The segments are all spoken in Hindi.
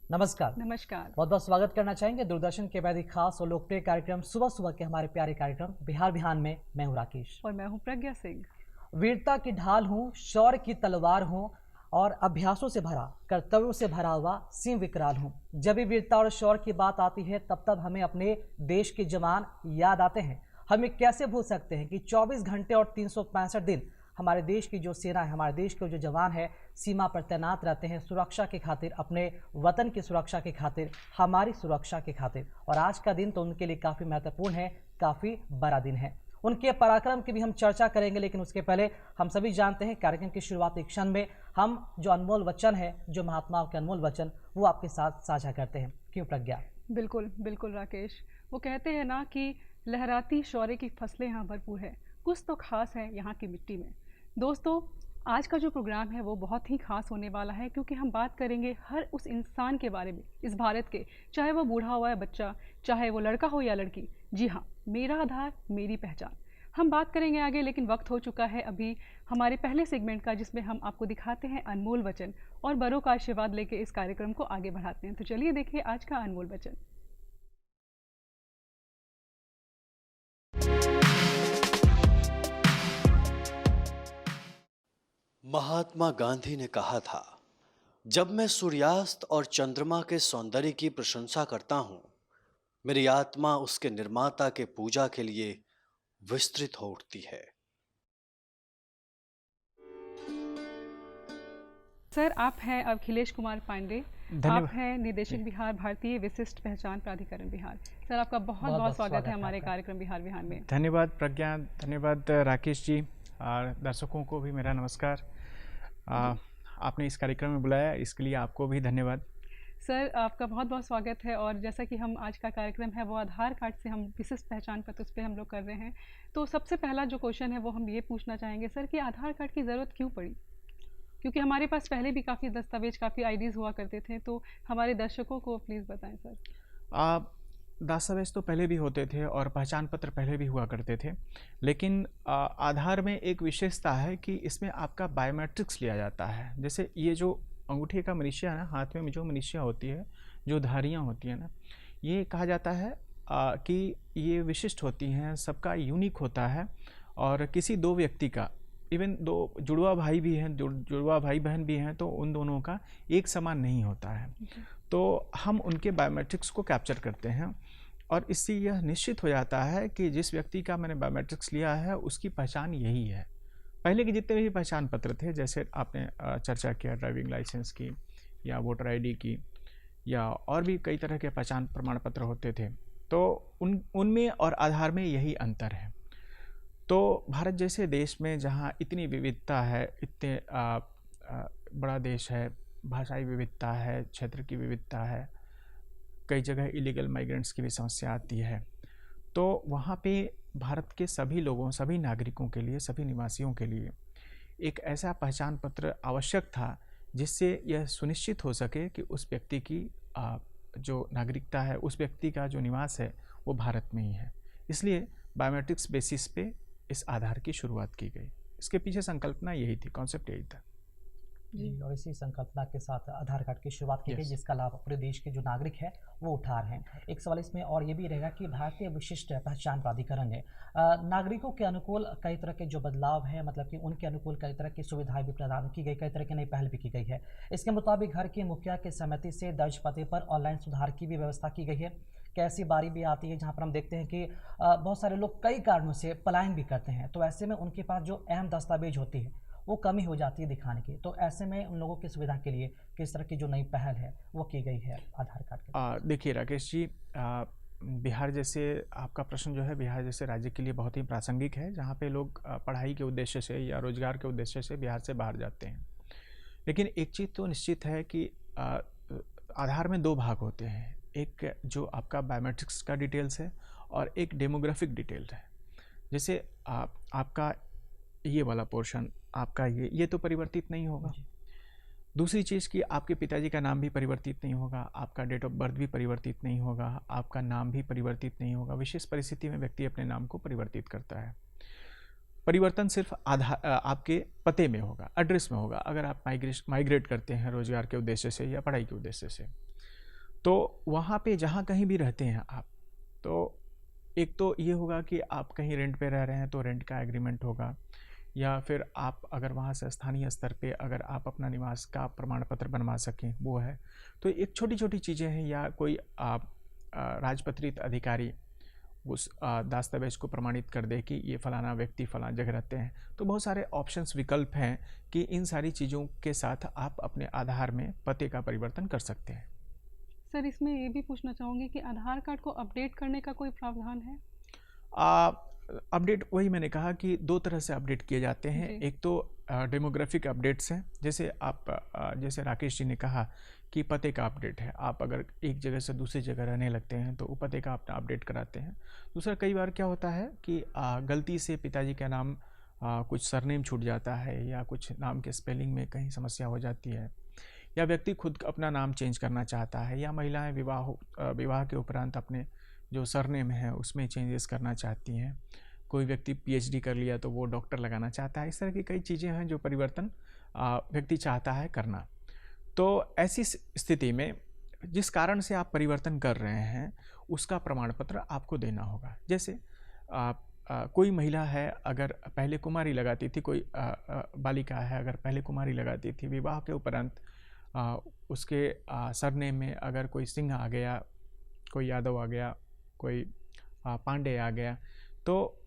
नमस्कार। नमस्कार। बहुत बहुत स्वागत करना चाहेंगे दूरदर्शन के बेहद ही खास और लोकप्रिय कार्यक्रम सुबह सुबह के हमारे प्यारे कार्यक्रम बिहार बिहान में। मैं हूं राकेश और मैं हूं प्रज्ञा सिंह। वीरता की ढाल हूं, शौर्य की तलवार हूं और अभ्यासों से भरा, कर्तव्यों से भरा हुआ सिंह विकराल हूं। जब भी वीरता और शौर्य की बात आती है तब हमें अपने देश के जवान याद आते हैं। हम ये कैसे भूल सकते हैं कि 24 घंटे और 365 दिन हमारे देश की जो सेना है, हमारे देश के जो जवान है सीमा पर तैनात रहते हैं सुरक्षा के खातिर, अपने वतन की सुरक्षा के खातिर, हमारी सुरक्षा के खातिर। और आज का दिन तो उनके लिए काफ़ी महत्वपूर्ण है, काफ़ी बड़ा दिन है। उनके पराक्रम की भी हम चर्चा करेंगे, लेकिन उसके पहले हम सभी जानते हैं कार्यक्रम की शुरुआती क्षण में हम जो अनमोल वचन है, जो महात्माओं के अनमोल वचन, वो आपके साथ साझा करते हैं। क्यों प्रज्ञा? बिल्कुल बिल्कुल राकेश। वो कहते हैं ना कि लहराती शौर्य की फसलें यहाँ भरपूर है, कुछ तो खास है यहाँ की मिट्टी में। दोस्तों, आज का जो प्रोग्राम है वो बहुत ही खास होने वाला है, क्योंकि हम बात करेंगे हर उस इंसान के बारे में इस भारत के, चाहे वो बूढ़ा हुआ या बच्चा, चाहे वो लड़का हो या लड़की। जी हाँ, मेरा आधार मेरी पहचान। हम बात करेंगे आगे, लेकिन वक्त हो चुका है अभी हमारे पहले सेगमेंट का, जिसमें हम आपको दिखाते हैं अनमोल वचन और बड़ों का आशीर्वाद लेके इस कार्यक्रम को आगे बढ़ाते हैं। तो चलिए देखिए आज का अनमोल वचन। महात्मा गांधी ने कहा था, जब मैं सूर्यास्त और चंद्रमा के सौंदर्य की प्रशंसा करता हूं, मेरी आत्मा उसके निर्माता के पूजा के लिए विस्तृत हो उठती है। सर, आप हैं अखिलेश कुमार पांडे, आप धन्यवाद। हैं निदेशक बिहार, भारतीय विशिष्ट पहचान प्राधिकरण बिहार। सर, आपका बहुत बहुत स्वागत है हमारे कार्यक्रम बिहार बिहार में। धन्यवाद प्रज्ञा, धन्यवाद राकेश जी, और दर्शकों को भी मेरा नमस्कार। आपने इस कार्यक्रम में बुलाया, इसके लिए आपको भी धन्यवाद। सर, आपका बहुत बहुत स्वागत है। और जैसा कि हम आज का कार्यक्रम है वो आधार कार्ड से हम विशिष्ट पहचान पत्र उस पर हम लोग कर रहे हैं, तो सबसे पहला जो क्वेश्चन है वो हम ये पूछना चाहेंगे सर कि आधार कार्ड की ज़रूरत क्यों पड़ी? क्योंकि हमारे पास पहले भी काफ़ी दस्तावेज, काफ़ी आईडीज़ हुआ करते थे, तो हमारे दर्शकों को प्लीज़ बताएं सर। दस्तावेज तो पहले भी होते थे और पहचान पत्र पहले भी हुआ करते थे, लेकिन आधार में एक विशेषता है कि इसमें आपका बायोमेट्रिक्स लिया जाता है। जैसे ये जो अंगूठे का मनीषा है ना, हाथ में जो मनीषा होती है, जो धारियाँ होती हैं ना, ये कहा जाता है कि ये विशिष्ट होती हैं, सबका यूनिक होता है। और किसी दो व्यक्ति का, इवन दो जुड़वा भाई भी हैं, जुड़वा भाई बहन भी हैं, तो उन दोनों का एक समान नहीं होता है। तो हम उनके बायोमेट्रिक्स को कैप्चर करते हैं और इससे यह निश्चित हो जाता है कि जिस व्यक्ति का मैंने बायोमेट्रिक्स लिया है उसकी पहचान यही है। पहले के जितने भी पहचान पत्र थे, जैसे आपने चर्चा किया ड्राइविंग लाइसेंस की या वोटर आईडी की या और भी कई तरह के पहचान प्रमाण पत्र होते थे, तो उनमें और आधार में यही अंतर है। तो भारत जैसे देश में जहाँ इतनी विविधता है, इतने बड़ा देश है, भाषाई विविधता है, क्षेत्र की विविधता है, कई जगह इलीगल माइग्रेंट्स की भी समस्या आती है, तो वहाँ पे भारत के सभी लोगों, सभी नागरिकों के लिए, सभी निवासियों के लिए एक ऐसा पहचान पत्र आवश्यक था जिससे यह सुनिश्चित हो सके कि उस व्यक्ति की जो नागरिकता है, उस व्यक्ति का जो निवास है वो भारत में ही है। इसलिए बायोमेट्रिक्स बेसिस पे इस आधार की शुरुआत की गई। इसके पीछे संकल्पना यही थी, कॉन्सेप्ट यही था जी। और इसी संकल्पना के साथ आधार कार्ड की शुरुआत की गई, जिसका लाभ पूरे देश के जो नागरिक हैं वो उठा रहे हैं। एक सवाल इसमें और ये भी रहेगा कि भारतीय विशिष्ट पहचान प्राधिकरण ने नागरिकों के अनुकूल कई तरह के जो बदलाव हैं, मतलब कि उनके अनुकूल कई तरह की सुविधाएं भी प्रदान की गई, कई तरह की नई पहल भी की गई है। इसके मुताबिक घर के मुखिया की सहमति से दर्ज पते पर ऑनलाइन सुधार की भी व्यवस्था की गई है। कैसी बारी भी आती है जहाँ पर हम देखते हैं कि बहुत सारे लोग कई कारणों से पलायन भी करते हैं, तो ऐसे में उनके पास जो अहम दस्तावेज होती है वो कमी हो जाती है दिखाने की। तो ऐसे में उन लोगों की सुविधा के लिए किस तरह की जो नई पहल है वो की गई है आधार कार्ड के? देखिए राकेश जी, बिहार जैसे, आपका प्रश्न जो है बिहार जैसे राज्य के लिए बहुत ही प्रासंगिक है, जहाँ पे लोग पढ़ाई के उद्देश्य से या रोजगार के उद्देश्य से बिहार से बाहर जाते हैं। लेकिन एक चीज़ तो निश्चित है कि आधार में दो भाग होते हैं, एक जो आपका बायोमेट्रिक्स का डिटेल्स है और एक डेमोग्राफिक डिटेल्स है। जैसे आपका ये वाला पोर्शन, आपका ये तो परिवर्तित नहीं होगा। दूसरी चीज़ कि आपके पिताजी का नाम भी परिवर्तित नहीं होगा, आपका डेट ऑफ बर्थ भी परिवर्तित नहीं होगा, आपका नाम भी परिवर्तित नहीं होगा। विशेष परिस्थिति में व्यक्ति अपने नाम को परिवर्तित करता है। परिवर्तन सिर्फ आधार आपके पते में होगा, एड्रेस में होगा, अगर आप माइग्रेट करते हैं रोजगार के उद्देश्य से या पढ़ाई के उद्देश्य से। तो वहाँ पे जहाँ कहीं भी रहते हैं आप, तो एक तो ये होगा कि आप कहीं रेंट पे रह रहे हैं तो रेंट का एग्रीमेंट होगा, या फिर आप अगर वहाँ से स्थानीय स्तर पे अगर आप अपना निवास का प्रमाण पत्र बनवा सकें वो है। तो एक छोटी छोटी चीज़ें हैं, या कोई आप राजपत्रित अधिकारी उस दस्तावेज को प्रमाणित कर दे कि ये फलाना व्यक्ति फलाना जगह रहते हैं। तो बहुत सारे ऑप्शंस विकल्प हैं कि इन सारी चीज़ों के साथ आप अपने आधार में पते का परिवर्तन कर सकते हैं। सर, इसमें ये भी पूछना चाहूँगी कि आधार कार्ड को अपडेट करने का कोई प्रावधान है? अपडेट वही मैंने कहा कि दो तरह से अपडेट किए जाते हैं। जी। एक तो डेमोग्राफिक अपडेट्स हैं, जैसे आप जैसे राकेश जी ने कहा कि पते का अपडेट है, आप अगर एक जगह से दूसरी जगह रहने लगते हैं तो वो पते का अपना अपडेट कराते हैं। दूसरा, कई बार क्या होता है कि गलती से पिताजी का नाम कुछ सरनेम छूट जाता है, या कुछ नाम के स्पेलिंग में कहीं समस्या हो जाती है, या व्यक्ति खुद अपना नाम चेंज करना चाहता है, या महिलाएं विवाह के उपरांत अपने जो सरनेम है उसमें चेंजेस करना चाहती हैं। कोई व्यक्ति पीएचडी कर लिया तो वो डॉक्टर लगाना चाहता है। इस तरह की कई चीज़ें हैं जो परिवर्तन व्यक्ति चाहता है करना। तो ऐसी स्थिति में जिस कारण से आप परिवर्तन कर रहे हैं उसका प्रमाण पत्र आपको देना होगा। जैसे कोई महिला है, अगर पहले कुमारी लगाती थी, कोई बालिका है अगर पहले कुमारी लगाती थी, विवाह के उपरांत उसके सरनेम में अगर कोई सिंह आ गया, कोई यादव आ गया, कोई पांडे आ गया, तो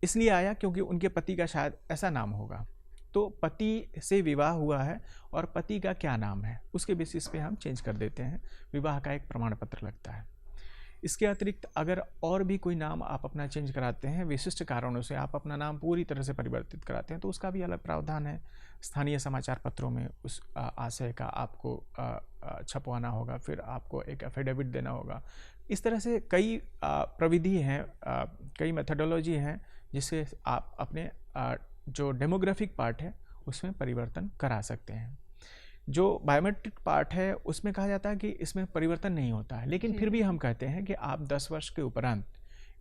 इसलिए आया क्योंकि उनके पति का शायद ऐसा नाम होगा। तो पति से विवाह हुआ है और पति का क्या नाम है उसके बेसिस पे हम चेंज कर देते हैं, विवाह का एक प्रमाण पत्र लगता है। इसके अतिरिक्त अगर और भी कोई नाम आप अपना चेंज कराते हैं, विशिष्ट कारणों से आप अपना नाम पूरी तरह से परिवर्तित कराते हैं, तो उसका भी अलग प्रावधान है। स्थानीय समाचार पत्रों में उस आशय का आपको छपवाना होगा, फिर आपको एक एफिडेविट देना होगा। इस तरह से कई प्रविधि हैं, कई मेथडोलॉजी हैं जिससे आप अपने जो डेमोग्राफिक पार्ट है उसमें परिवर्तन करा सकते हैं। जो बायोमेट्रिक पार्ट है उसमें कहा जाता है कि इसमें परिवर्तन नहीं होता है, लेकिन फिर भी हम कहते हैं कि आप 10 वर्ष के उपरांत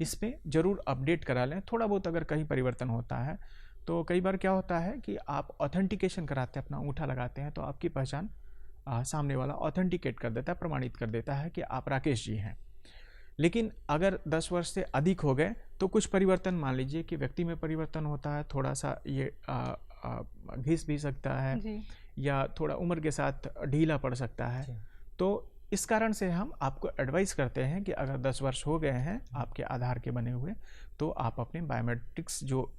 इसमें ज़रूर अपडेट करा लें। थोड़ा बहुत अगर कहीं परिवर्तन होता है तो कई बार क्या होता है कि आप ऑथेंटिकेशन कराते हैं, अपना अंगूठा लगाते हैं, तो आपकी पहचान सामने वाला ऑथेंटिकेट कर देता है, प्रमाणित कर देता है कि आप राकेश जी हैं। लेकिन अगर 10 वर्ष से अधिक हो गए तो कुछ परिवर्तन, मान लीजिए कि व्यक्ति में परिवर्तन होता है, थोड़ा सा ये घिस भी सकता है जी। या थोड़ा उम्र के साथ ढीला पड़ सकता है। तो इस कारण से हम आपको एडवाइस करते हैं कि अगर 10 वर्ष हो गए हैं आपके आधार के बने हुए, तो आप अपने बायोमेट्रिक्स जो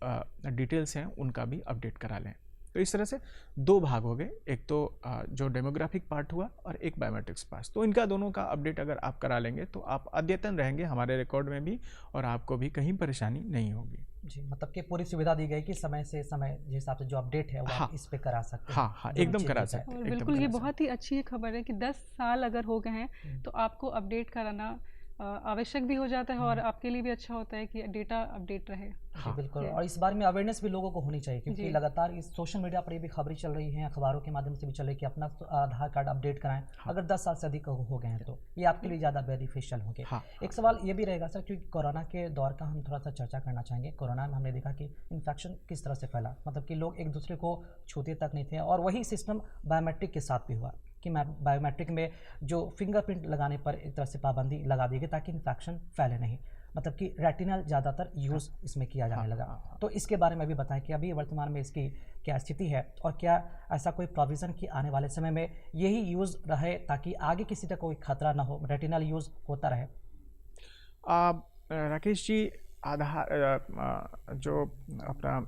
डिटेल्स हैं उनका भी अपडेट करा लें। तो इस तरह से दो भाग हो गए, एक तो जो डेमोग्राफिक पार्ट हुआ और एक बायोमेट्रिक्स पार्ट। तो इनका दोनों का अपडेट अगर आप करा लेंगे तो आप अद्यतन रहेंगे हमारे रिकॉर्ड में भी, और आपको भी कहीं परेशानी नहीं होगी। जी, मतलब कि पूरी सुविधा दी गई कि समय से समय जिस हिसाब से जो अपडेट है वो आप इस पे करा सकते हैं। हाँ, जो एकदम चीज़ करा होता है। सकते हैं, और एकदम बिल्कुल ये करा सकते बहुत ही अच्छी खबर है कि 10 साल अगर हो गए हैं तो आपको अपडेट कराना आवश्यक भी हो जाता है, और आपके लिए भी अच्छा होता है कि डेटा अपडेट रहे। जी बिल्कुल, और इस बारे में अवेयरनेस भी लोगों को होनी चाहिए, क्योंकि जी। लगातार इस सोशल मीडिया पर ये भी खबरें चल रही हैं, अखबारों के माध्यम से भी चल रही है कि अपना आधार कार्ड अपडेट कराएं अगर 10 साल से अधिक हो गए हैं, तो ये आपके लिए ज़्यादा बेनिफिशियल होंगे। हाँ, एक सवाल ये भी रहेगा सर, क्योंकि कोरोना के दौर का हम थोड़ा सा चर्चा करना चाहेंगे। कोरोना में हमने देखा कि इन्फेक्शन किस तरह से फैला, मतलब कि लोग एक दूसरे को छूते तक नहीं थे, और वही सिस्टम बायोमेट्रिक के साथ भी हुआ कि बायोमेट्रिक में जो फिंगरप्रिंट लगाने पर एक तरह से पाबंदी लगा दी गई ताकि इन्फेक्शन फैले नहीं, मतलब कि रेटिनल ज़्यादातर यूज़ इसमें किया जाने लगा। तो इसके बारे में भी बताएं कि अभी वर्तमान में इसकी क्या स्थिति है, और क्या ऐसा कोई प्रोविज़न कि आने वाले समय में यही यूज़ रहे ताकि आगे किसी का कोई खतरा ना हो, रेटिनल यूज़ होता रहे। राकेश जी, आधार जो अपना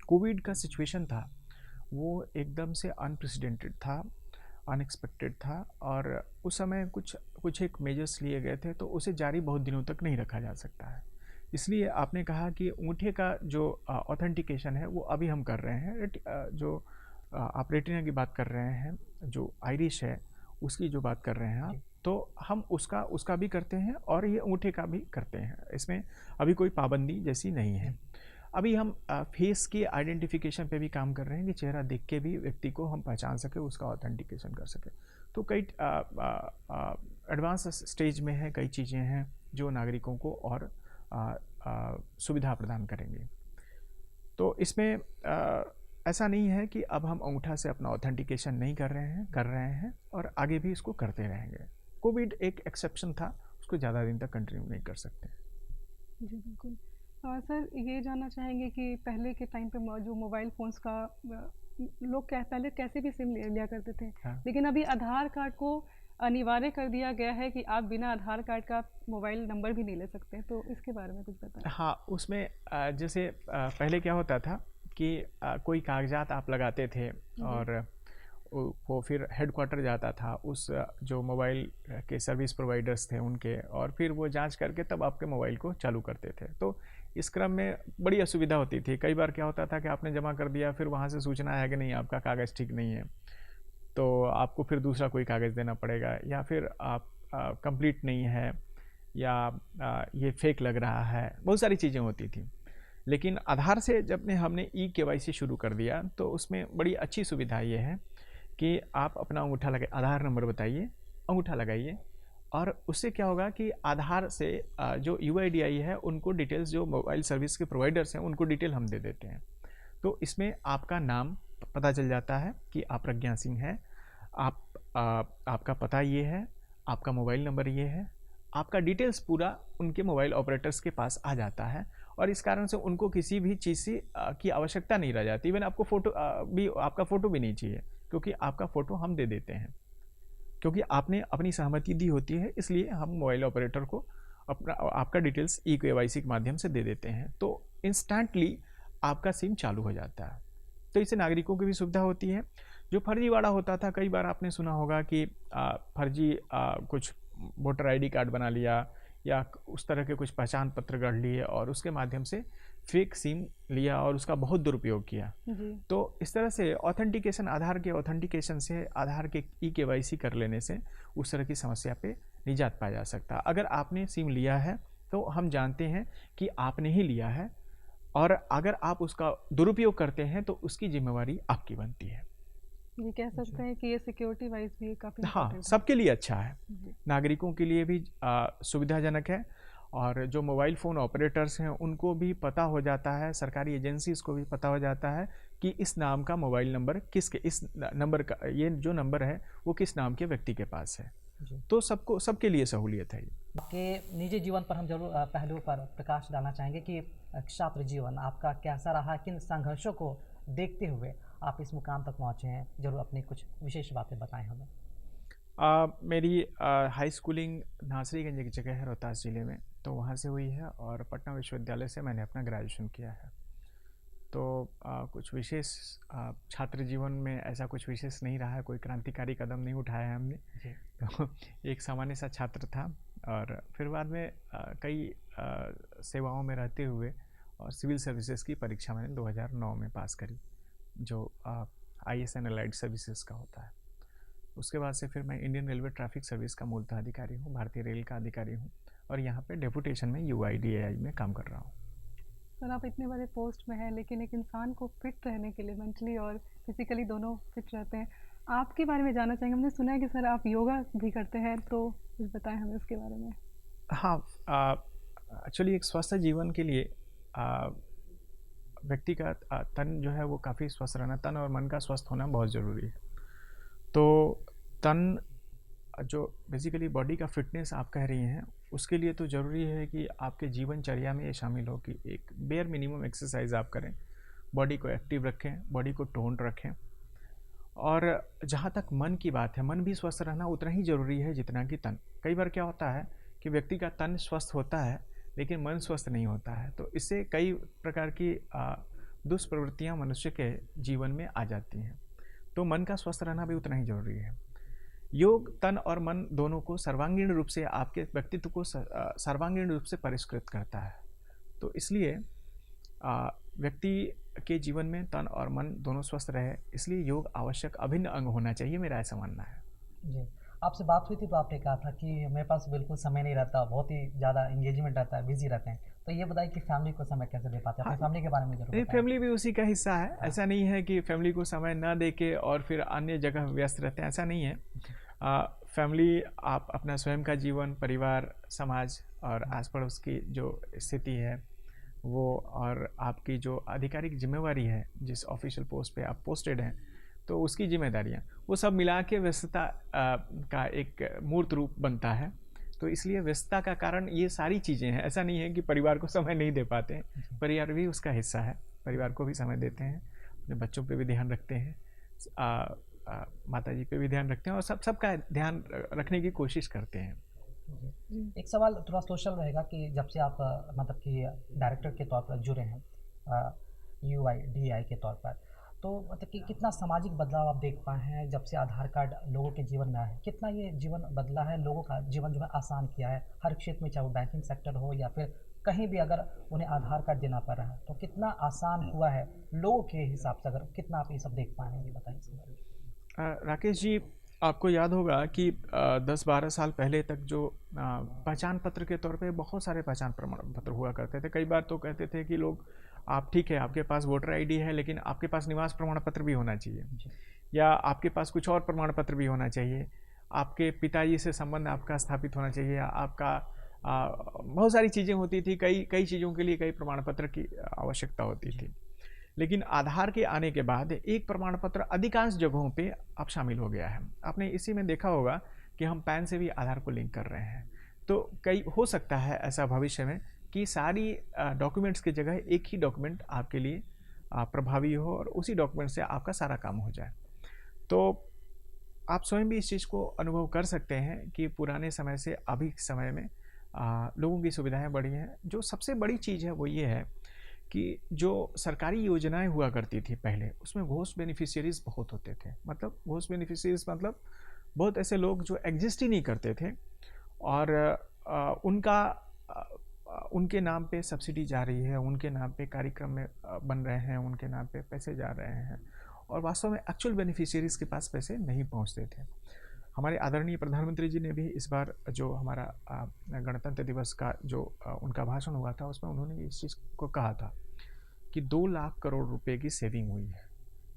कोविड का सिचुएशन था वो एकदम से अनप्रेसिडेंटेड था, अनएक्सपेक्टेड था, और उस समय कुछ एक मेजर्स लिए गए थे, तो उसे जारी बहुत दिनों तक नहीं रखा जा सकता है। इसलिए आपने कहा कि अंगूठे का जो ऑथेंटिकेशन है वो अभी हम कर रहे हैं। जो आप रेटिना की बात कर रहे हैं, जो आइरिश है उसकी जो बात कर रहे हैं आप, तो हम उसका भी करते हैं और ये अंगूठे का भी करते हैं। इसमें अभी कोई पाबंदी जैसी नहीं है। अभी हम फेस की आइडेंटिफिकेशन पे भी काम कर रहे हैं कि चेहरा देख के भी व्यक्ति को हम पहचान सके, उसका ऑथेंटिकेशन कर सके। तो कई एडवांस स्टेज में है, कई चीज़ें हैं जो नागरिकों को और सुविधा प्रदान करेंगे। तो इसमें ऐसा नहीं है कि अब हम अंगूठा से अपना ऑथेंटिकेशन नहीं कर रहे हैं और आगे भी इसको करते रहेंगे। कोविड एक एक्सेप्शन था, उसको ज़्यादा दिन तक कंटिन्यू नहीं कर सकते। जी बिल्कुल। सर ये जानना चाहेंगे कि पहले के टाइम पे जो मोबाइल फ़ोन्स का लोग पहले कैसे भी सिम लिया करते थे, हाँ। लेकिन अभी आधार कार्ड को अनिवार्य कर दिया गया है कि आप बिना आधार कार्ड का मोबाइल नंबर भी नहीं ले सकते, तो इसके बारे में कुछ बताएं। हाँ, उसमें जैसे पहले क्या होता था कि कोई कागजात आप लगाते थे और वो फिर हेडक्वार्टर जाता था उस जो मोबाइल के सर्विस प्रोवाइडर्स थे उनके, और फिर वो जांच करके तब आपके मोबाइल को चालू करते थे। तो इस क्रम में बड़ी असुविधा होती थी। कई बार क्या होता था कि आपने जमा कर दिया, फिर वहाँ से सूचना आया कि नहीं आपका कागज़ ठीक नहीं है, तो आपको फिर दूसरा कोई कागज़ देना पड़ेगा, या फिर आप कंप्लीट नहीं है, या ये फेक लग रहा है, बहुत सारी चीज़ें होती थी। लेकिन आधार से जब हमने ई-केवाईसी शुरू कर दिया तो उसमें बड़ी अच्छी सुविधा ये है कि आप अपना अंगूठा लगाइए, आधार नंबर बताइए, अंगूठा लगाइए, और उससे क्या होगा कि आधार से जो UIDAI है उनको डिटेल्स, जो मोबाइल सर्विस के प्रोवाइडर्स हैं उनको डिटेल हम दे देते हैं। तो इसमें आपका नाम पता चल जाता है कि आप प्रज्ञा सिंह हैं, आपका पता ये है, आपका मोबाइल नंबर ये है, आपका डिटेल्स पूरा उनके मोबाइल ऑपरेटर्स के पास आ जाता है, और इस कारण से उनको किसी भी चीज़ से की आवश्यकता नहीं रह जाती। इवन आपको आपका फ़ोटो भी नहीं चाहिए, क्योंकि आपका फ़ोटो हम दे देते हैं, क्योंकि आपने अपनी सहमति दी होती है, इसलिए हम मोबाइल ऑपरेटर को आपका डिटेल्स ई-केवाईसी के माध्यम से दे देते हैं, तो इंस्टेंटली आपका सिम चालू हो जाता है। तो इससे नागरिकों की भी सुविधा होती है। जो फर्जीवाड़ा होता था, कई बार आपने सुना होगा कि फर्जी कुछ वोटर ID कार्ड बना लिया या उस तरह के कुछ पहचान पत्र गढ़ लिए और उसके माध्यम से फेक सिम लिया और उसका बहुत दुरुपयोग किया। तो इस तरह से ऑथेंटिकेशन, आधार के ऑथेंटिकेशन से, आधार के ई-केवाईसी कर लेने से उस तरह की समस्या पे निजात पाया जा सकता है। अगर आपने सिम लिया है तो हम जानते हैं कि आपने ही लिया है, और अगर आप उसका दुरुपयोग करते हैं तो उसकी जिम्मेवारी आपकी बनती है। ये कह सकते हैं कि ये सिक्योरिटी वाइज भी काफ़ी हाँ, सबके लिए अच्छा है, नागरिकों के लिए भी सुविधाजनक है, और जो मोबाइल फ़ोन ऑपरेटर्स हैं उनको भी पता हो जाता है, सरकारी एजेंसीज़ को भी पता हो जाता है कि इस नाम का मोबाइल नंबर किसके, इस नंबर का, ये जो नंबर है वो किस नाम के व्यक्ति के पास है। तो सबके लिए सहूलियत है। आपके निजी जीवन पर हम जरूर पहलू पर प्रकाश डालना चाहेंगे कि छात्र जीवन आपका कैसा रहा, किन संघर्षों को देखते हुए आप इस मुकाम तक पहुँचे हैं, जरूर अपनी कुछ विशेष बातें बताएं हमें। मेरी हाई स्कूलिंग नासरीगंज एक जगह है रोहतास ज़िले में, तो वहाँ से हुई है, और पटना विश्वविद्यालय से मैंने अपना ग्रेजुएशन किया है। तो कुछ विशेष छात्र जीवन में ऐसा कुछ विशेष नहीं रहा है, कोई क्रांतिकारी कदम नहीं उठाया है हमने। तो एक सामान्य सा छात्र था, और फिर बाद में कई सेवाओं में रहते हुए और सिविल सर्विसेज की परीक्षा मैंने 2009 में पास करी, जो IAS एंड अलाइड सर्विसेज का होता है। उसके बाद से फिर मैं इंडियन रेलवे ट्रैफिक सर्विस का मूलतः अधिकारी हूँ, भारतीय रेल का अधिकारी हूँ, और यहाँ पे डेपुटेशन में UIDAI में काम कर रहा हूँ। सर आप इतने बड़े पोस्ट में हैं, लेकिन एक इंसान को फिट रहने के लिए मेंटली और फिजिकली दोनों फिट रहते हैं, आपके बारे में जानना चाहेंगे। हमने सुना है कि सर आप योगा भी करते हैं, तो कुछ बताएं हमें उसके बारे में। हाँ, एक्चुअली एक स्वस्थ जीवन के लिए व्यक्ति का तन जो है वो काफ़ी स्वस्थ रहना, तन और मन का स्वस्थ होना बहुत ज़रूरी है। तो तन जो बेसिकली बॉडी का फिटनेस आप कह रही हैं, उसके लिए तो ज़रूरी है कि आपके जीवनचर्या में ये शामिल हो कि एक बेयर मिनिमम एक्सरसाइज आप करें, बॉडी को एक्टिव रखें, बॉडी को टोन रखें। और जहाँ तक मन की बात है, मन भी स्वस्थ रहना उतना ही ज़रूरी है जितना कि तन। कई बार क्या होता है कि व्यक्ति का तन स्वस्थ होता है लेकिन मन स्वस्थ नहीं होता है, तो इससे कई प्रकार की दुष्प्रवृत्तियाँ मनुष्य के जीवन में आ जाती हैं। तो मन का स्वस्थ रहना भी उतना ही ज़रूरी है। योग तन और मन दोनों को सर्वांगीण रूप से, आपके व्यक्तित्व को सर्वांगीण रूप से परिष्कृत करता है। तो इसलिए व्यक्ति के जीवन में तन और मन दोनों स्वस्थ रहे, इसलिए योग आवश्यक अभिन्न अंग होना चाहिए, मेरा ऐसा मानना है। जी, आपसे बात हुई थी तो आपने कहा था कि मेरे पास बिल्कुल समय नहीं रहता, बहुत ही ज़्यादा एंगेजमेंट रहता है, बिजी रहते हैं, तो ये बताइए कि फैमिली को समय कैसे दे पाते हैं? अपनी फैमिली के बारे में जरूर बताएं। फैमिली भी उसी का हिस्सा है। ऐसा नहीं है कि फैमिली को समय ना दे के और फिर अन्य जगह व्यस्त रहते हैं, ऐसा नहीं है। फैमिली, आप अपना स्वयं का जीवन, परिवार, समाज और आस पड़ोस की जो स्थिति है, वो और आपकी जो आधिकारिक जिम्मेवारी है, जिस ऑफिशियल पोस्ट पे आप पोस्टेड हैं, तो उसकी जिम्मेदारियाँ, वो सब मिला के व्यस्तता का एक मूर्त रूप बनता है। तो इसलिए व्यस्तता का कारण ये सारी चीज़ें हैं। ऐसा नहीं है कि परिवार को समय नहीं दे पाते हैं, परिवार भी उसका हिस्सा है, परिवार को भी समय देते हैं, अपने बच्चों पे भी ध्यान रखते हैं, माता जी पे भी ध्यान रखते हैं और सबका ध्यान रखने की कोशिश करते हैं। एक सवाल थोड़ा सोशल रहेगा कि जब से आप मतलब कि डायरेक्टर के तौर पर जुड़े हैं UIDAI के तौर पर, तो मतलब कि कितना सामाजिक बदलाव आप देख पाए हैं जब से आधार कार्ड लोगों के जीवन में आया है? कितना ये जीवन बदला है, लोगों का जीवन जो है आसान किया है हर क्षेत्र में, चाहे वो बैंकिंग सेक्टर हो या फिर कहीं भी अगर उन्हें आधार कार्ड देना पड़ रहा है तो कितना आसान हुआ है लोगों के हिसाब से? अगर कितना आप ये सब देख पाए हैं, ये बताइए इसके बारे में। राकेश जी, आपको याद होगा कि 10-12 साल पहले तक जो पहचान पत्र के तौर पे बहुत सारे पहचान प्रमाण पत्र हुआ करते थे। कई बार तो कहते थे कि लोग, आप ठीक है, आपके पास वोटर आईडी है, लेकिन आपके पास निवास प्रमाण पत्र भी होना चाहिए, या आपके पास कुछ और प्रमाण पत्र भी होना चाहिए, आपके पिताजी से संबंध आपका स्थापित होना चाहिए, आपका बहुत सारी चीज़ें होती थी, कई चीज़ों के लिए कई प्रमाण पत्र की आवश्यकता होती थी। लेकिन आधार के आने के बाद एक प्रमाण पत्र अधिकांश जगहों पे अब शामिल हो गया है। आपने इसी में देखा होगा कि हम पैन से भी आधार को लिंक कर रहे हैं। तो कई हो सकता है ऐसा भविष्य में कि सारी डॉक्यूमेंट्स की जगह एक ही डॉक्यूमेंट आपके लिए प्रभावी हो और उसी डॉक्यूमेंट से आपका सारा काम हो जाए। तो आप स्वयं भी इस चीज़ को अनुभव कर सकते हैं कि पुराने समय से अभी समय में लोगों की सुविधाएं बढ़ी हैं। जो सबसे बड़ी चीज़ है वो ये है कि जो सरकारी योजनाएं हुआ करती थी पहले, उसमें घोस्ट बेनिफिशियरीज बहुत होते थे। मतलब घोस्ट बेनिफिशियरीज मतलब बहुत ऐसे लोग जो एग्जिस्ट ही नहीं करते थे और उनके नाम पे सब्सिडी जा रही है, उनके नाम पे कार्यक्रम में बन रहे हैं, उनके नाम पे पैसे जा रहे हैं और वास्तव में एक्चुअल बेनिफिशियरीज के पास पैसे नहीं पहुंचते थे। हमारे आदरणीय प्रधानमंत्री जी ने भी इस बार जो हमारा गणतंत्र दिवस का जो उनका भाषण हुआ था, उसमें उन्होंने इस चीज़ को कहा था कि 2 लाख करोड़ रुपए की सेविंग हुई है।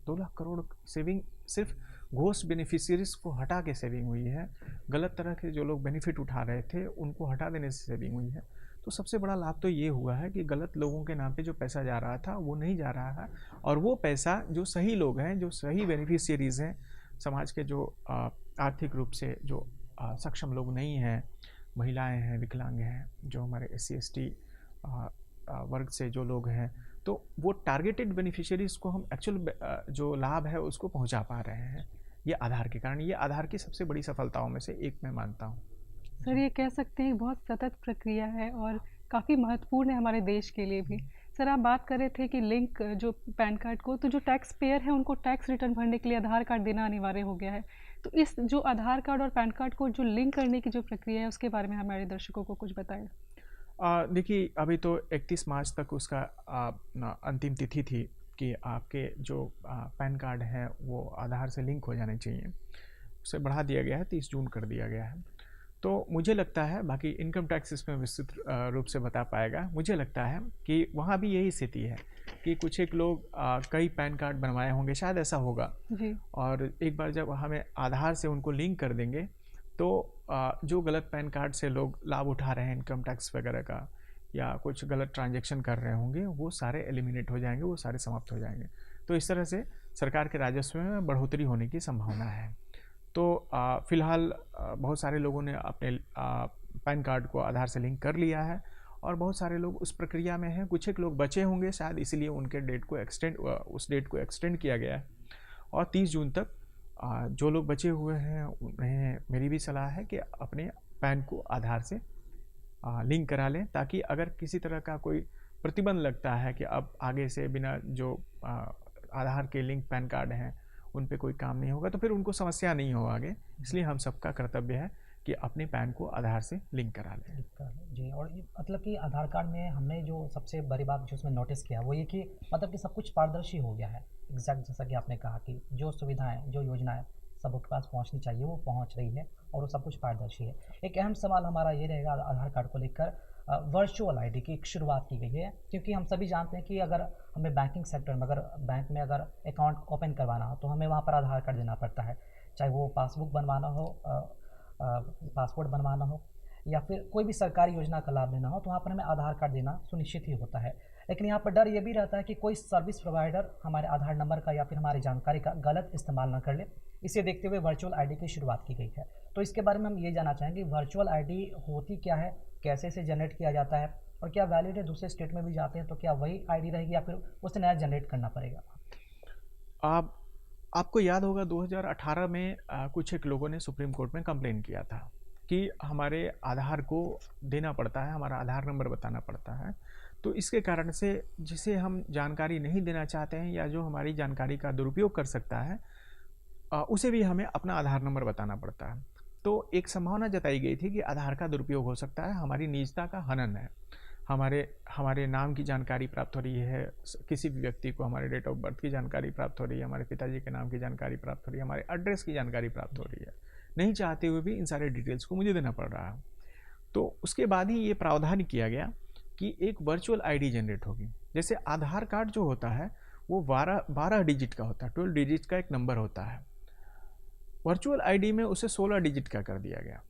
2 लाख करोड़ सेविंग सिर्फ घोस्ट बेनिफिशियरीज को हटा के सेविंग हुई है। गलत तरह के जो लोग बेनिफिट उठा रहे थे उनको हटा देने से सेविंग हुई है। तो सबसे बड़ा लाभ तो ये हुआ है कि गलत लोगों के नाम पे जो पैसा जा रहा था वो नहीं जा रहा है और वो पैसा जो सही लोग हैं, जो सही बेनिफिशियरीज हैं, समाज के जो आर्थिक रूप से जो सक्षम लोग नहीं हैं, महिलाएं हैं, विकलांग हैं, जो हमारे SC ST वर्ग से जो लोग हैं, तो वो टारगेटेड बेनिफिशियरीज को हम एक्चुअल जो लाभ है उसको पहुंचा पा रहे हैं, ये आधार के कारण। ये आधार की सबसे बड़ी सफलताओं में से एक मैं मानता हूँ। सर, ये कह सकते हैं बहुत सतत प्रक्रिया है और काफ़ी महत्वपूर्ण है हमारे देश के लिए भी। सर, आप बात कर रहे थे कि लिंक जो पैन कार्ड को, तो जो टैक्स पेयर है उनको टैक्स रिटर्न भरने के लिए आधार कार्ड देना अनिवार्य हो गया है। तो इस जो आधार कार्ड और पैन कार्ड को जो लिंक करने की जो प्रक्रिया है उसके बारे में हमारे दर्शकों को कुछ बताएं। देखिए, अभी तो 31 मार्च तक उसका अंतिम तिथि थी कि आपके जो पैन कार्ड हैं वो आधार से लिंक हो जाने चाहिए। उसे बढ़ा दिया गया है, 30 जून कर दिया गया है। तो मुझे लगता है, बाकी इनकम टैक्स इसमें विस्तृत रूप से बता पाएगा, मुझे लगता है कि वहाँ भी यही स्थिति है कि कुछ एक लोग कई पैन कार्ड बनवाए होंगे, शायद ऐसा होगा जी। और एक बार जब हमें आधार से उनको लिंक कर देंगे तो जो गलत पैन कार्ड से लोग लाभ उठा रहे हैं इनकम टैक्स वगैरह का, या कुछ गलत ट्रांजैक्शन कर रहे होंगे, वो सारे एलिमिनेट हो जाएंगे, वो सारे समाप्त हो जाएंगे। तो इस तरह से सरकार के राजस्व में बढ़ोतरी होने की संभावना है। तो फ़िलहाल बहुत सारे लोगों ने अपने पैन कार्ड को आधार से लिंक कर लिया है और बहुत सारे लोग उस प्रक्रिया में हैं। कुछ एक लोग बचे होंगे, शायद इसीलिए उनके उस डेट को एक्सटेंड किया गया है और 30 जून तक जो लोग बचे हुए हैं उन्हें मेरी भी सलाह है कि अपने पैन को आधार से लिंक करा लें, ताकि अगर किसी तरह का कोई प्रतिबंध लगता है कि अब आगे से बिना जो आधार के लिंक पैन कार्ड हैं उन पे कोई काम नहीं होगा, तो फिर उनको समस्या नहीं हो आगे। इसलिए हम सबका कर्तव्य है कि अपने पैन को आधार से लिंक करा लें। जी, और ये मतलब कि आधार कार्ड में हमने जो सबसे बड़ी बात जो उसमें नोटिस किया वो ये कि मतलब कि सब कुछ पारदर्शी हो गया है। एग्जैक्ट जैसा कि आपने कहा कि जो सुविधाएं, जो योजनाएं सबके पास पहुंचनी चाहिए वो पहुंच रही है और वो सब कुछ पारदर्शी है। एक अहम सवाल हमारा ये रहेगा आधार कार्ड को लेकर, वर्चुअल आईडी की एक शुरुआत की गई है, क्योंकि हम सभी जानते हैं कि अगर हमें बैंकिंग सेक्टर में, अगर बैंक में अगर अकाउंट ओपन करवाना हो तो हमें वहाँ पर आधार कार्ड देना पड़ता है, चाहे वो पासबुक बनवाना हो, पासपोर्ट बनवाना हो या फिर कोई भी सरकारी योजना का लाभ लेना हो, तो वहाँ पर हमें आधार कार्ड देना सुनिश्चित ही होता है। लेकिन यहाँ पर डर ये भी रहता है कि कोई सर्विस प्रोवाइडर हमारे आधार नंबर का या फिर हमारी जानकारी का गलत इस्तेमाल ना कर ले। इसे देखते हुए वर्चुअल आईडी की शुरुआत की गई है। तो इसके बारे में हम ये जानना चाहेंगे, वर्चुअल आईडी होती क्या है, कैसे इसे जनरेट किया जाता है, और क्या वैलिड है, दूसरे स्टेट में भी जाते हैं तो क्या वही आईडी रहेगी या फिर उसे नया जनरेट करना पड़ेगा? आप आपको याद होगा 2018 में कुछ एक लोगों ने सुप्रीम कोर्ट में कंप्लेन किया था कि हमारे आधार को देना पड़ता है, हमारा आधार नंबर बताना पड़ता है। तो इसके कारण से जिसे हम जानकारी नहीं देना चाहते हैं या जो हमारी जानकारी का दुरुपयोग कर सकता है उसे भी हमें अपना आधार नंबर बताना पड़ता है। तो एक संभावना जताई गई थी कि आधार का दुरुपयोग हो सकता है, हमारी निजता का हनन है, हमारे नाम की जानकारी प्राप्त हो रही है, किसी भी व्यक्ति को हमारे डेट ऑफ बर्थ की जानकारी प्राप्त हो रही है, हमारे पिताजी के नाम की जानकारी प्राप्त हो रही है, हमारे एड्रेस की जानकारी प्राप्त हो रही है, नहीं चाहते हुए भी इन सारे डिटेल्स को मुझे देना पड़ रहा है। तो उसके बाद ही ये प्रावधान किया गया कि एक वर्चुअल आईडी जनरेट होगी। जैसे आधार कार्ड जो होता है वो 12 डिजिट का होता है, 12 डिजिट का एक नंबर होता है। वर्चुअल आईडी में उसे 16 डिजिट का कर दिया गया।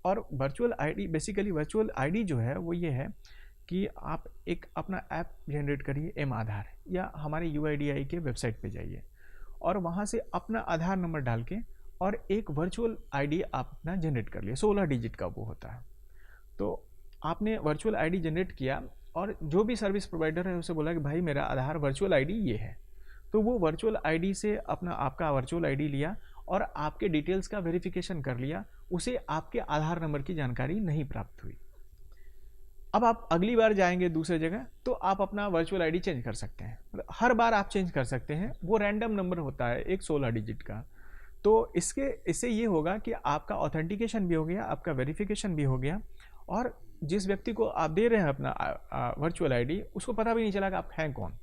और virtual ID basically virtual ID जो है वो ये है कि आप एक अपना ऐप जनरेट करिए एम आधार, या हमारे UIDAI के वेबसाइट पे जाइए और वहाँ से अपना आधार नंबर डाल के और एक वर्चुअल आईडी आप अपना जनरेट कर लिए, 16 डिजिट का वो होता है। तो आपने वर्चुअल आईडी जनरेट किया और जो भी सर्विस प्रोवाइडर है उसे बोला कि भाई मेरा आधार वर्चुअल आईडी ये है। तो वो वर्चुअल आईडी से आपका वर्चुअल आईडी लिया और आपके डिटेल्स का वेरिफिकेशन कर लिया, उसे आपके आधार नंबर की जानकारी नहीं प्राप्त हुई। अब आप अगली बार जाएंगे दूसरे जगह तो आप अपना वर्चुअल आईडी चेंज कर सकते हैं, मतलब हर बार आप चेंज कर सकते हैं। वो रैंडम नंबर होता है एक 16 डिजिट का। तो इससे ये होगा कि आपका ऑथेंटिकेशन भी हो गया, आपका वेरिफिकेशन भी हो गया, और जिस व्यक्ति को आप दे रहे हैं अपना वर्चुअल आईडी उसको पता भी नहीं चला कि आप हैं कौन,